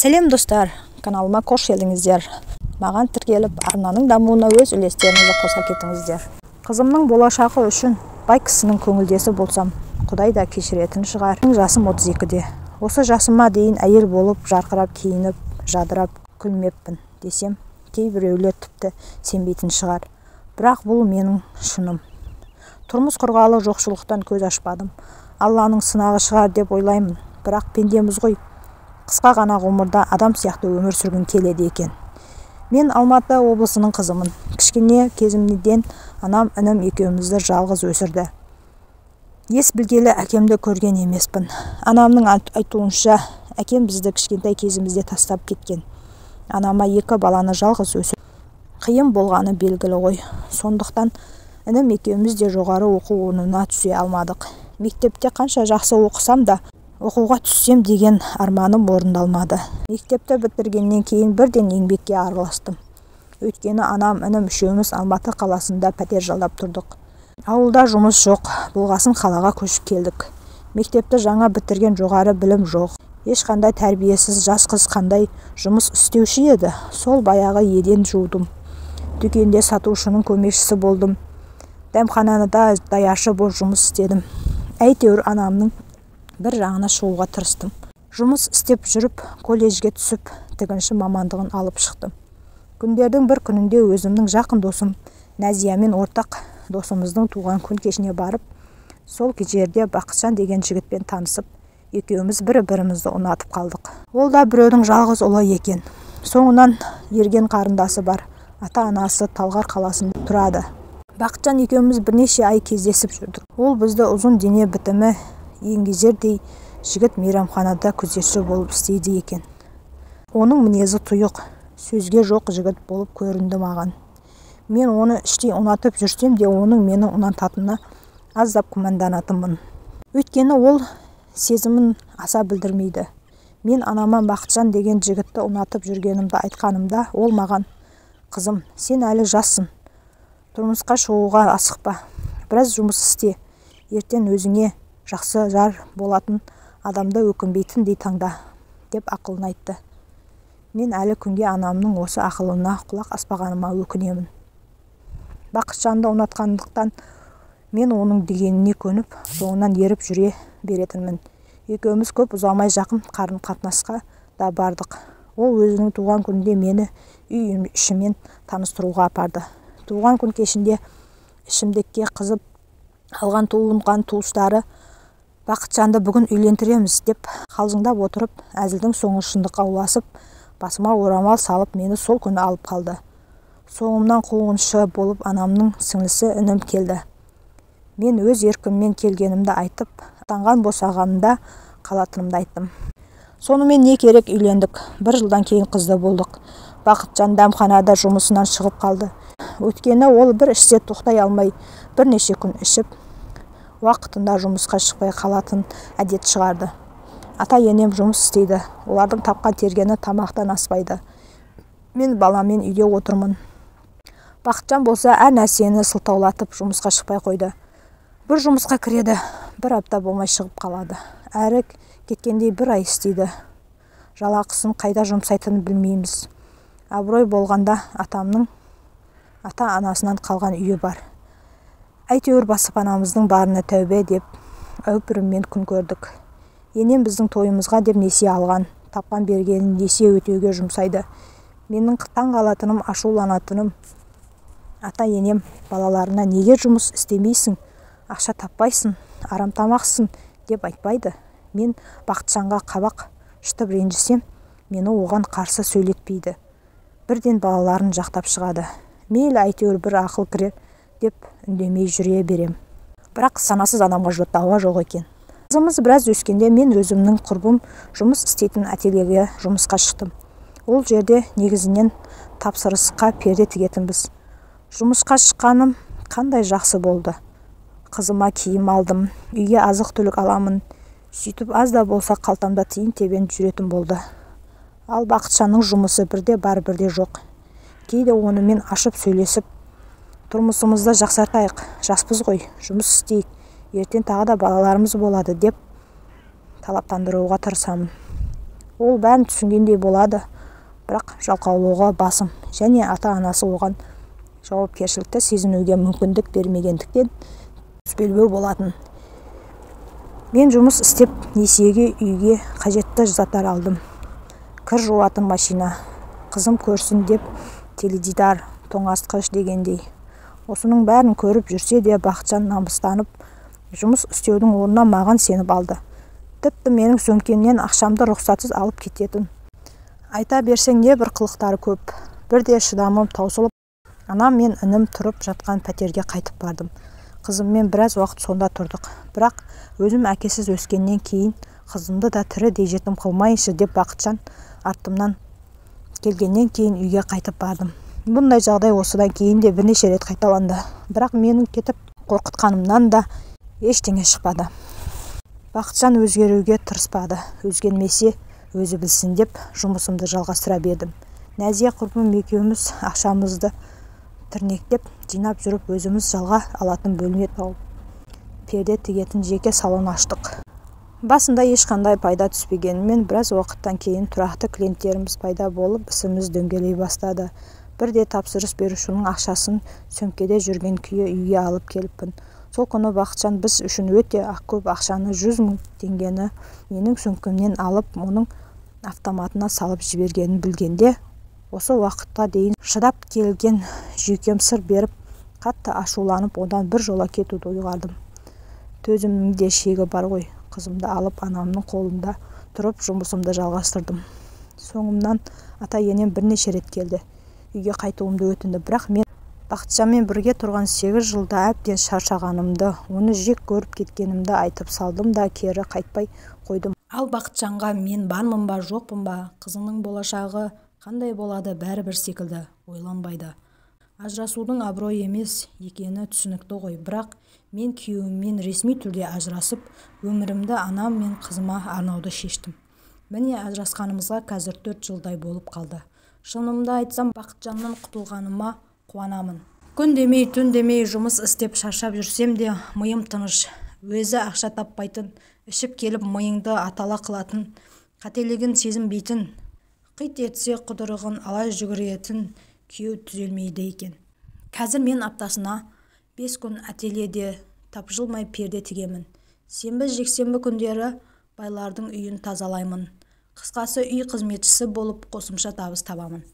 Сәлем достар, каналыма қош келдіңіздер. Маған тіркеліп, арнаның дамуына өз үлестеріңізді қоса кетіңіздер. Қызымның болашағы үшін бай кісінің көңілдесі болсам, Құдай да кешіретін шығар. Жасым 32-де. Осы жасыма дейін әйел болып, жарқырап, киініп, жадырап, күлмеппін десем, кейбіреулер тіпті сенбейтін шығар. Бірақ бұл менің шыным. Тұрмыс құрғалы жоқшылықтан көз ашпадым. Алланың сынағы шығар деп ойлаймын. Бірақ пендеміз ғой. Қысқа ғана ғұмырда адам сияқты өмір сүргін келеді екен. Мен Алматы облысының қызымын. Кішкене кезімнен анам інім екеумізді жалғыз өсірді. Ес білгелі әкемді көрген емеспін. Анамның айтуынша, әкем бізді кішкентай кезімізде тастап кеткен. Анама 2 баланы жалғыз өсірді. Қиын болғаны белгілі ғой. Сондықтан інім екеуміз де жоғары оқу орнына түсе алмадық. Мектепте қанша жақсы оқысам да, оқуға түссем деген арманым орындалмады. Мектепті бітіргеннен кейін бірден еңбекке араластым. Өйткені анам інім үшеуміз Алматы қаласында пәтер жалдап тұрдық. Ауылда жұмыс жоқ, болғасын қалаға көшіп келдік. Мектепті жаңа бітірген, жоғары білім жоқ. Ешқандай тәрбиесіз жас қыз қандай жұмыс істеуші еді. Сол баяғы еден жудым. Дүкенде сатушының көмекшісі болдым. Дәмханада даяшы болып жұмыс істедім. Әйтеуір анамның бір жағына шығуға тырыстым. Жұмыс істеп жүріп, колледжге түсіп, тігінші мамандығын алып шықтым. Күндердің бір күнінде өзімнің жақын досым Нәзиямен ортақ досымыздың туған күн кешіне барып, сол жерде Бақытжан деген жігітпен танысып, екеуміз бір-бірімізді ұнатып қалдық. Ол да біреудің жалғыз ұлы екен. Соңынан ерген қарындасы бар. Ата-анасы Талғар қаласында тұрады. Бақытжан екеуміз бірнеше ай кездесіп жүрдік. Ол бізді ұзын дене бітімі еңгезердей жігіт мейрамханада күзетші болып істейді екен. Оның мінезі тұйық, сөзге жоқ жігіт болып көрінді маған. Мен оны іштей ұнатып жүрсем де, оның мені ұнататынына аздап күмәнданатынмын. Өйткені ол сезімін аса білдірмейді. Мен анама Бақытжан деген жігітті ұнатып жүргенімді айтқанымда, ол маған: "Қызым, сен әлі жассың. Тұрмысқа шығуға асықпа. Біраз жұмыс істе. Ертең өзіңе жақсы жар болатын адамды өкінбейтіндей таңда", деп ақылын айтты. Мен әлі күнге анамның осы ақылына құлақ аспағаныма өкінемін. Бақытжанды ұнатқандықтан мен оның дегеніне көніп, соңынан еріп жүре беретінмін. Екеуміз көп ұзамай жақын қарым-қатынасқа да бардық. Ол өзінің туған күнінде мені үй ішімен таныстыруға апарды. Туған күн кешінде ішімдікке қызып алған туылған туыстары Бақытжанды бүгін үйлендіреміз деп қалжыңдап отырып, әзілдің соңы шындыққа ұласып, басыма орамал салып, мені сол күні алып қалды. Соңымнан қуғыншы болып анамның сіңлісі інім келді. Мен өз еркіммен келгенімді айтып, атанған босағанымда қалатынымды айттым. Сонымен не керек, үйлендік. 1 жылдан кейін қызды болдық. Бақытжан дәмханада жұмысынан шығып қалды. Өткені ол бір ішсе тоқтай алмай, бірнеше күн ішіп, уақытында жұмысқа шықпай қалатын әдет шығарды. Ата-енем жұмыс істейді. Олардың тапқан тергені тамақтан аспайды. Мен баламен үйде отырмын. Бақытжан болса әр нәрсені сылтаулатып жұмысқа шықпай қойды. Бір жұмысқа кіреді, 1 апта болмай шығып қалады. Әрі кеткендей 1 ай істейді. Жалақысын қайда жұмсайтынын білмейміз. Абырой болғанда атамның ата-анасынан қалған үйі бар. Әйтеуір баспанамыздың барына тәубе деп әупіріммен күн көрдік. Енем біздің тойымызға деп несие алған. Тапқан бергенін несие өтеуге жұмсайды. Менің таң қалатыным, ашуланатыным, ата-енем балаларына неге жұмыс істемейсің, ақша таппайсың, арамтамақсың деп айтпайды. Мен Бақытжанға қабақ шытып ренжісем, мені оған қарсы сөйлетпейді. Бірден балаларын жақтап шығады. Мейлі, әйтеуір бір ақыл кірер деп үндемей жүре берем. Бірақ санасыз адамға жаттауға жоқ екен. Қызымыз біраз өскенде мен өзімнің құрбым жұмыс істейтін ательеге жұмысқа шықтым. Ол жерде негізінен тапсырысқа перде тігетінбіз. Жұмысқа шыққаным қандай жақсы болды. Қызыма киім алдым, үйге азық-түлік аламын. Сөйтіп аз да болса қалтамда тиын тебен жүретін болды. Ал Бақытжанның жұмысы бірде бар, бірде жоқ. Кейде онымен ашып сөйлесіп, тұрмысымызды жақсартайық, жаспыз ғой, жұмыс істейік, ертең тағы да балаларымыз болады деп талаптандыруға тырысамын. Ол бәрін түсінгендей болады, бірақ жалқаулауға басым және ата-анасы оған жауапкершілікті сезінуге мүмкіндік бермегендіктен төзбелбеу болатын. Мен жұмыс істеп несиеге үйге қажетті заттар алдым. Кір жуатын машина, қызым көрсін деп теледидар, тоңазытқыш дегендей. Осының бәрін көріп жүрсе де Бақытжан намыстанып, жұмыс істеудің орнына маған сеніп алды. Тіпті менің сөмкемнен ақшамды рұқсатсыз алып кететін. Айта берсең не бір қылықтары көп. Бірде шыдамым таусылып, анам мен інім тұрып жатқан пәтерге қайтып бардым. Қызыммен біраз уақыт сонда тұрдық. Бірақ өзім әкесіз өскеннен кейін қызымды да тірідей жетім қылмайыншы деп Бақытжан артымнан келгеннен кейін үйге қайтып бардым. Бұндай жағдай осыдан кейін де бірнеше рет қайталанды. Бірақ менің кетіп қорқытқанымнан да ештеңе шықпады. Бақытжан өзгеруге тырыспады. Өзгермесе өзі білсін деп жұмысымды жалғастыра бердім. Нәзия құрбым екеуміз ақшамызды тірнектеп жинап жүріп өзіміз жалға алатын бөлме тауып перде тігетін жеке салон аштық. Басында ешқандай пайда түспегенімен біраз уақыттан кейін тұрақты клиенттеріміз пайда болып ісіміз дөңгелей бастады. Бірде тапсырыс берушінің ақшасын сөмкеде жүрген күйі үйге алып келіппін. Сол күні Бақытжан біз үшін өте көп ақшаны 100 000 теңгені менің сөмкемнен алып, оның автоматына салып жібергенін білгенде, осы уақытқа дейін шыдап келген жүйкем сыр беріп, қатты ашуланып, одан бір жола кетуді ұйғардым. Төзімнің де шегі бар ғой. Қызымды алып анамның қолында тұрып жұмысымды жалғастырдым. Соңымнан ата-енем бірнеше рет келді. Үйге қайтуымды өтінді, бірақ мен Бақытжанмен бірге тұрған 8 жылда әбден шаршағанымды, оны жек көріп кеткенімді айтып салдым да кері қайтпай қойдым. Ал Бақытжанға мен бармын ба, жоқпын ба, қызының болашағы қандай болады бәрібір секілді ойланбайды. Ажырасудың абырой емес екені түсінікті ғой, бірақ мен күйеуіммен ресми түрде ажырасып, өмірімді анам мен қызыма арнауды шештім. Міне ажырасқанымызға қазір 4 жылдай болып қалды. Шынымды айтсам, Бақытжаннан құтылғаныма қуанамын. Күн демей, түн демей жұмыс істеп шаршап жүрсем де, миым тыныш. Өзі ақша таппайтын, ішіп келіп миыңды атала қылатын, қателігін сезінбейтін, қит етсе құдырығын ала жүгіретін күйеу түзелмейді екен. Қазір мен аптасына 5 күн ательеде тапжылмай перде тігемін. Сенбі жексенбі күндері байлардың үйін тазалаймын. Қысқасы үй қызметшісі болып қосымша табыс табамын.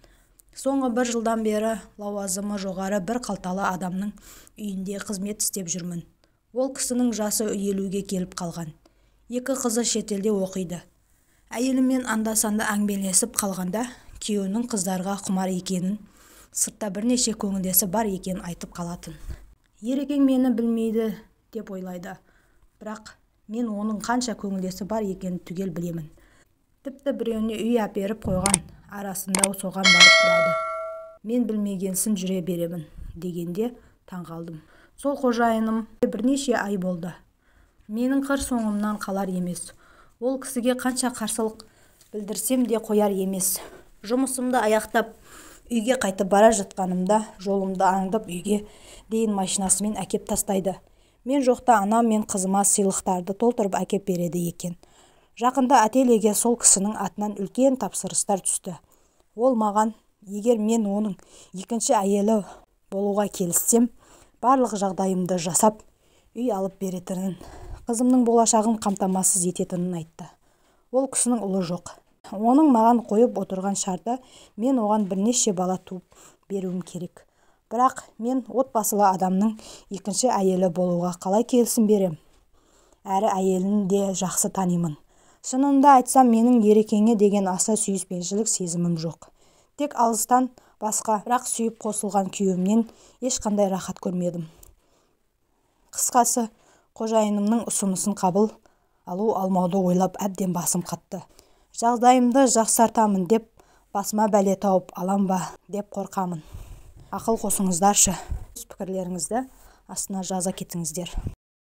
Соңғы 1 жылдан бері лауазымы жоғары бір қалталы адамның үйінде қызмет істеп жүрмін. Ол кісінің жасы 50-ге келіп қалған. 2 қызы шетелде оқиды. Әйелімен анда-санда әңгімелесіп қалғанда күйеуінің қыздарға құмар екенін, сыртта бірнеше көңілдесі бар екенін айтып қалатын. Ерекең мені білмейді деп ойлайды. Бірақ мен оның қанша көңілдесі бар екенін түгел білемін. Тіпті біреуіне үй әперіп қойған, арасында соған барып тұрады. Мен білмегенсін жүре беремін дегенде таңғалдым. Сол қожайыным бірнеше ай болды. Менің қыр соңымнан қалар емес. Ол кісіге қанша қарсылық білдірсем де қояр емес. Жұмысымды аяқтап үйге қайтып бара жатқанымда жолымды аңдып үйге дейін машинасымен әкеп тастайды. Мен жоқта анам мен қызыма сыйлықтарды толтырып әкеп береді екен. Жақында ательеге сол кісінің атынан үлкен тапсырыстар түсті. Ол маған, егер мен оның екінші әйелі болуға келіссем, барлық жағдайымды жасап, үй алып беретінін, қызымның болашағын қамтамасыз ететінін айтты. Ол кісінің ұлы жоқ. Оның маған қойып отырған шарты, мен оған бірнеше бала туып беруім керек. Бірақ мен отбасылы адамның екінші әйелі болуға қалай келісім берем? Әрі әйелін де жақсы танимын. Шынында айтсам, менің Ерекеңе деген аса сүйіспеншілік сезімім жоқ. Тек алыстан басқа, бірақ сүйіп қосылған күйеуімнен ешқандай рахат көрмедім. Қысқасы, қожайынымның ұсынысын қабыл алу алмауды ойлап әбден басым қатты. Жағдайымды жақсартамын деп басыма бәле тауып алам ба деп қорқамын. Ақыл қосыңыздаршы. Өз пікірлеріңізді астына жаза кетіңіздер.